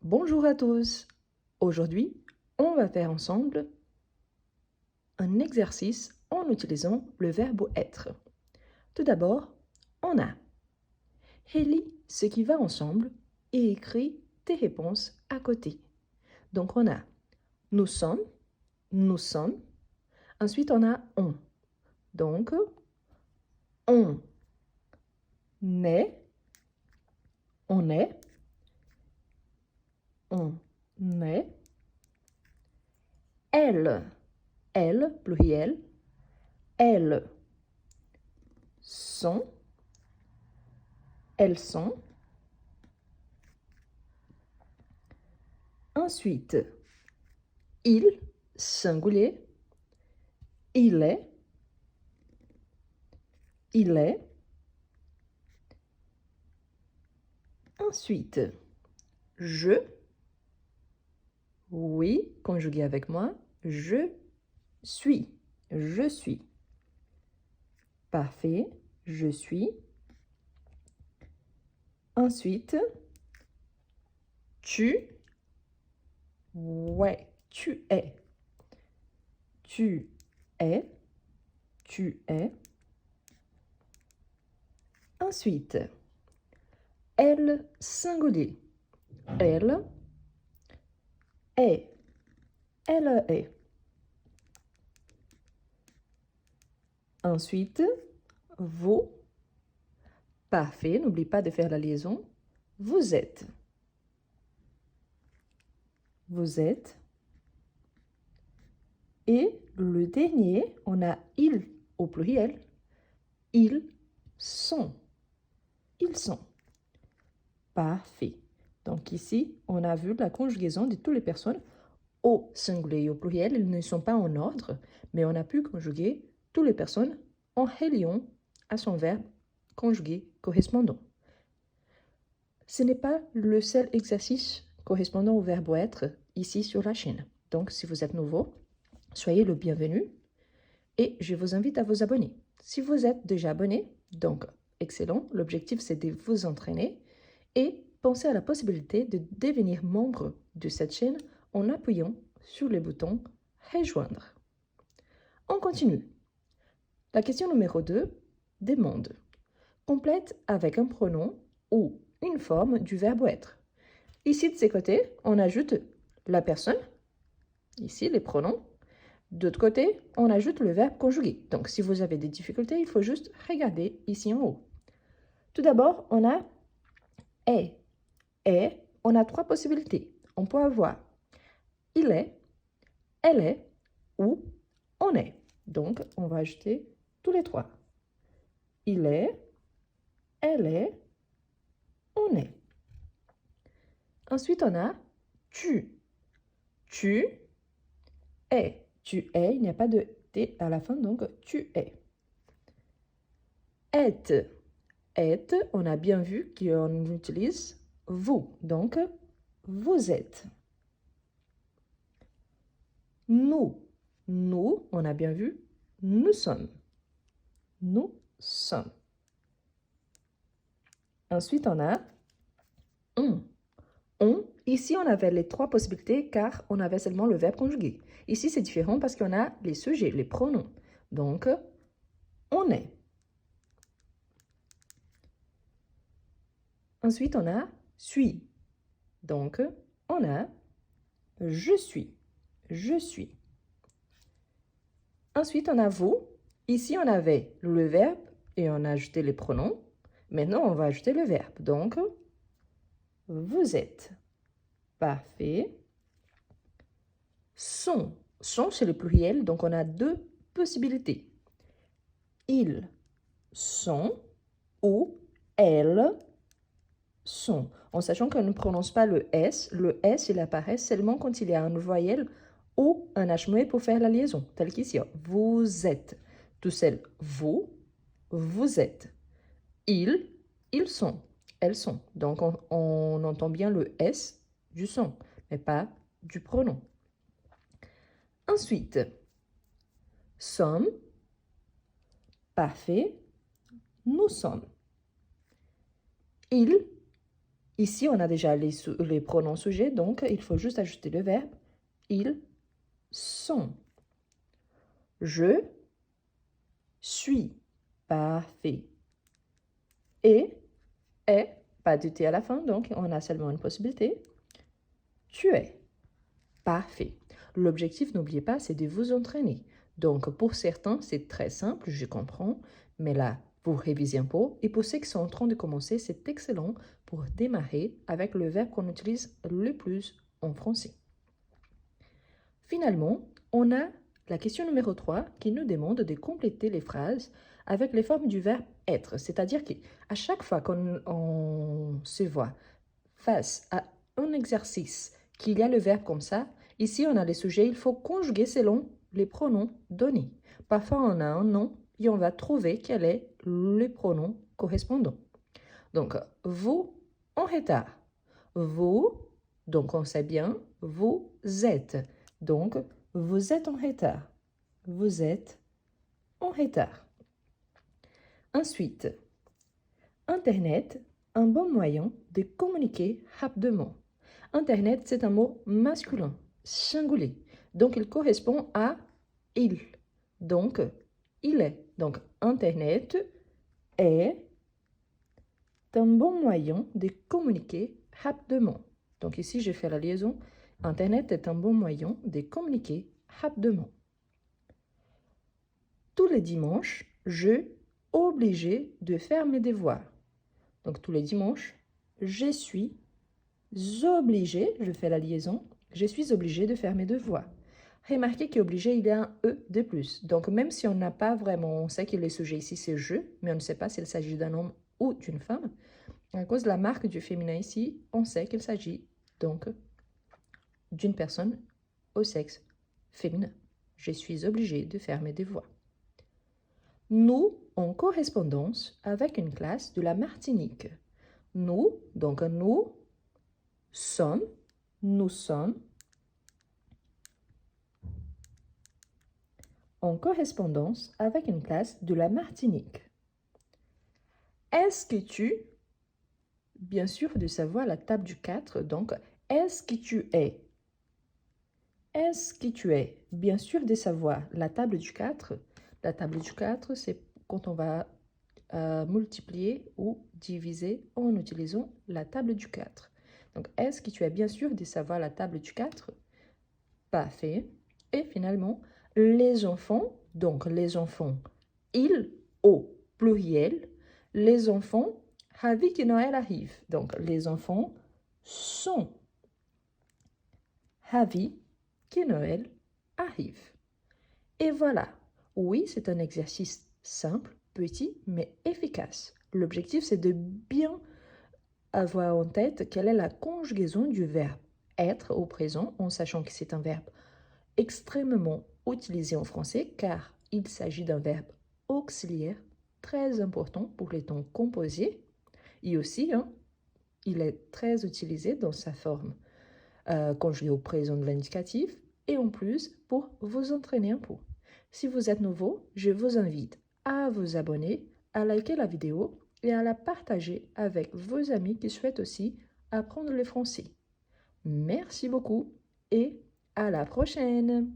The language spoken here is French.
Bonjour à tous. Aujourd'hui, on va faire ensemble un exercice en utilisant le verbe être. Tout d'abord, on a relis ce qui va ensemble et écris tes réponses à côté. Donc on a nous sommes, nous sommes. Ensuite, on a on. Donc, on est, on est, on est. Elle, pluriel, elles sont, elles sont. Ensuite, il, singulier, il est, il est. Ensuite, je, oui, conjugué avec moi, je suis, je suis. Parfait, je suis. Ensuite, tu, ouais, tu es. Tu es, tu es. Ensuite, elle, singulier. Elle est, elle est. Ensuite, vous, parfait, n'oublie pas de faire la liaison. Vous êtes. Vous êtes. Et le dernier, on a il au pluriel. Ils sont. Ils sont. Parfait. Donc ici, on a vu la conjugaison de toutes les personnes au singulier et au pluriel. Ils ne sont pas en ordre, mais on a pu conjuguer toutes les personnes en reliant à son verbe conjugué correspondant. Ce n'est pas le seul exercice correspondant au verbe être ici sur la chaîne. Donc, si vous êtes nouveau, soyez le bienvenu et je vous invite à vous abonner. Si vous êtes déjà abonné, donc excellent, l'objectif c'est de vous entraîner et pensez à la possibilité de devenir membre de cette chaîne en appuyant sur le bouton rejoindre. On continue. La question numéro 2 demande. Complète avec un pronom ou une forme du verbe être. Ici, de ces côtés, on ajoute la personne, ici les pronoms. D'autre côté, on ajoute le verbe conjugué. Donc, si vous avez des difficultés, il faut juste regarder ici en haut. Tout d'abord, on a est. Est, on a trois possibilités. On peut avoir il est, elle est ou on est. Donc, on va ajouter tous les trois. Il est, elle est, on est. Ensuite, on a tu. Tu es. Tu es, il n'y a pas de T à la fin, donc tu es. Est. Est, on a bien vu qu'on utilise vous. Donc, vous êtes. Nous. Nous, on a bien vu, nous sommes. Nous sommes. Ensuite, on a on. On, ici, on avait les trois possibilités car on avait seulement le verbe conjugué. Ici, c'est différent parce qu'on a les sujets, les pronoms. Donc, on est. Ensuite, on a suis. Donc, on a je suis. Je suis. Ensuite, on a vous. Ici, on avait le verbe et on a ajouté les pronoms. Maintenant, on va ajouter le verbe. Donc, vous êtes. Parfait. Sont. Sont, c'est le pluriel, donc on a deux possibilités. Ils sont ou elles sont. En sachant qu'on ne prononce pas le S, il apparaît seulement quand il y a une voyelle ou un H muet pour faire la liaison, tel qu'ici. Vous êtes. Tout seul, vous êtes. Ils sont, elles sont. Donc, on entend bien le S du son, mais pas du pronom. Ensuite, sommes, parfait, nous sommes. Ils Ici, on a déjà les pronoms sujets, donc il faut juste ajouter le verbe. Ils sont. Je suis. Parfait. Et est, pas de T à la fin, donc on a seulement une possibilité. Tu es. Parfait. L'objectif, n'oubliez pas, c'est de vous entraîner. Donc, pour certains, c'est très simple, je comprends, mais là, vous révisez un peu. Et pour ceux qui sont en train de commencer, c'est excellent pour démarrer avec le verbe qu'on utilise le plus en français. Finalement, on a la question numéro 3 qui nous demande de compléter les phrases avec les formes du verbe être. C'est-à-dire qu'à chaque fois qu'on se voit face à un exercice qu'il y a le verbe comme ça, ici on a les sujets, il faut conjuguer selon les pronoms donnés. Parfois on a un nom et on va trouver quel est le pronom correspondant. Donc, vous en retard. Vous, donc on sait bien, vous êtes. Donc, vous êtes en retard. Vous êtes en retard. Ensuite, Internet, un bon moyen de communiquer rapidement. Internet, c'est un mot masculin, singulier. Donc, il correspond à il. Donc, il est. Donc, Internet est un bon moyen de communiquer rapidement. Donc, ici, je fais la liaison. Internet est un bon moyen de communiquer rapidement. Tous les dimanches, je suis obligé de faire mes devoirs. Donc, tous les dimanches, je suis obligé, je fais la liaison, je suis obligé de faire mes devoirs. Remarquez qu'obligé, il y a un E de plus. Donc, même si on n'a pas vraiment, on sait que le sujet ici, c'est je, mais on ne sait pas s'il s'agit d'un homme ou d'une femme. À cause de la marque du féminin ici, on sait qu'il s'agit donc d'une personne au sexe féminin. Je suis obligé de faire mes devoirs. Nous, en correspondance avec une classe de la Martinique. Nous, donc nous sommes en correspondance avec une classe de la Martinique. Est-ce que tu, bien sûr, de savoir la table du 4, donc est-ce que tu es? Est-ce que tu es? Bien sûr, de savoir la table du 4. La table du 4, c'est quand on va multiplier ou diviser en utilisant la table du 4. Donc, est-ce que tu es bien sûr de savoir la table du 4? Parfait. Et finalement, les enfants, donc les enfants, ils, au pluriel, les enfants, ravis que Noël arrive. Donc, les enfants sont ravis que Noël arrive. Et voilà. Oui, c'est un exercice simple, petit, mais efficace. L'objectif, c'est de bien avoir en tête quelle est la conjugaison du verbe être au présent, en sachant que c'est un verbe extrêmement utilisé en français, car il s'agit d'un verbe auxiliaire très important pour les temps composés. Et aussi, il est très utilisé dans sa forme conjuguée au présent de l'indicatif, et en plus, pour vous entraîner un peu. Si vous êtes nouveau, je vous invite à vous abonner, à liker la vidéo et à la partager avec vos amis qui souhaitent aussi apprendre le français. Merci beaucoup et à la prochaine!